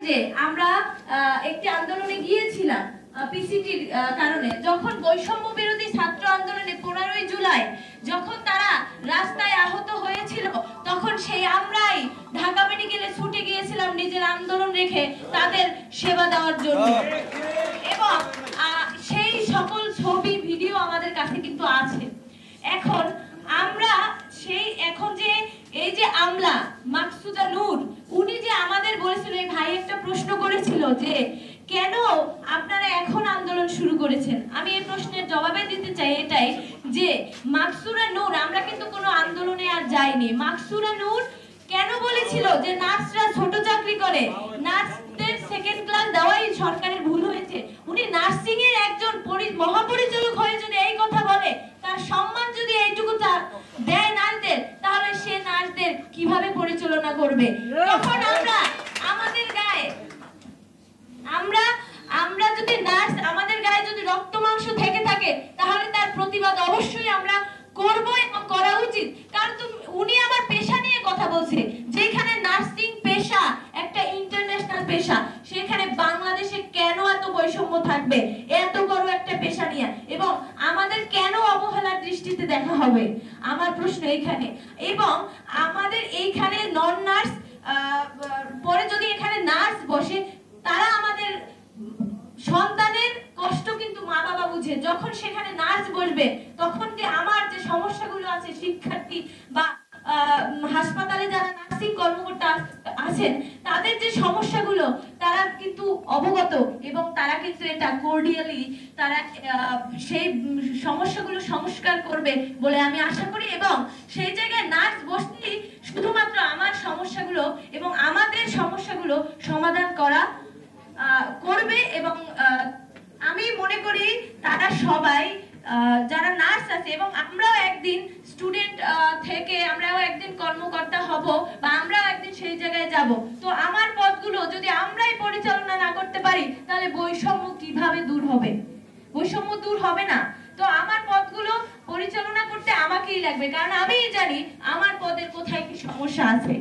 যে আমরা একটি আন্দোলনে গিয়েছিলাম পিসিটির কারণে, যখন বৈষম্য বিরোধী ছাত্র আন্দোলনে 15ই জুলাই যখন তারা রাস্তায় আহত হয়েছিল, তখন সেই আমরাই ঢাকা মেডিকেলে ছুটে গিয়েছিলাম নিজের আন্দোলন রেখে তাদের সেবা দেওয়ার জন্য। এবং সেই সকল ছবি ভিডিও আমাদের কাছে কিন্তু আছে। এখন আমরা এখন যে এই যে আমলা মাকসুদা নূর, উনি যে আমাদের বলেছিল, এই ভাই একটা প্রশ্ন করেছিল যে কেন আপনারা এখন আন্দোলন শুরু করেছেন। আমি এই প্রশ্নের জবাবে দিতে চাই এটাই যে মাকসুদা নূর, আমরা কিন্তু কোনো আন্দোলনে আর যাইনি। মাকসুদা নূর কেন বলেছিল যে নার্সরা ছোট চাকরি করে, নার্সদের সেকেন্ড ক্লাস দেওয়াই সরকারের ভুল হয়েছে। উনি নার্সিং এর একজন মহাপরিচালক হয়ে যদি এই কথা বলে, তার সম্মান যদি এইটুকু দেয় নার্সদের, তাহলে সে নার্সদের কিভাবে পরিচালনা করবে? তখন আমরা আমাদের গায়ে আমরা যদি নার্স, আমাদের গায়ে যদি রক্ত মাংস থেকে থাকে, তাহলে তার প্রতিবাদ অবশ্যই আমরা করব এবং করা উচিত। কারণ উনি আমার পেশা নিয়ে কথা বলছে, যেখানে নার্সিং পেশা একটা ইন্টারন্যাশনাল পেশা, সেখানে বাংলাদেশে কেন এত বৈষম্য থাকবে এত বড় একটা পেশা নিয়ে, এবং আমাদের কেন অবহেলার দৃষ্টিতে দেখা হবে? আমার প্রশ্ন এইখানে। এবং আমাদের এইখানে নন নার্স পরে যদি এখানে নার্স বসে, তারা আমাদের সন্তানের কষ্ট কিন্তু মা বাবা বুঝে। যখন সেখানে নার্স বসবে, তখন যে আমার যে সমস্যাগুলো আছে, শিক্ষার্থী বা হাসপাতালে যারা নার্সিং কর্মকর্তা আছেন, তাদের যে সমস্যাগুলো তারা কিন্তু অবগত, এবং তারা কিন্তু এটা কোর্ডিয়ালি তারা সেই সমস্যাগুলো সংস্কার করবে বলে আমি আশা করি। এবং সেই জায়গায় নার্স বসলেই শুধুমাত্র আমার সমস্যাগুলো এবং আমাদের সমস্যাগুলো সমাধান করবে। এবং আমি মনে করি তারা সবাই যারা নার্স আছে, এবং আমরাও একদিন স্টুডেন্ট থেকে আমরাও একদিন কর্মকর্তা হব, বা আমরাও একদিন সেই জায়গায় যাব। তো আমার পদগুলো যদি আমরাই পরিচালনা না করতে পারি, তাহলে বৈষম্য কিভাবে দূর হবে? বৈষম্য দূর হবে না। তো আমার পদগুলো পরিচালনা করতে আমাকেই লাগবে, কারণ আমিই জানি আমার পদের কোথায় কি সমস্যা আছে।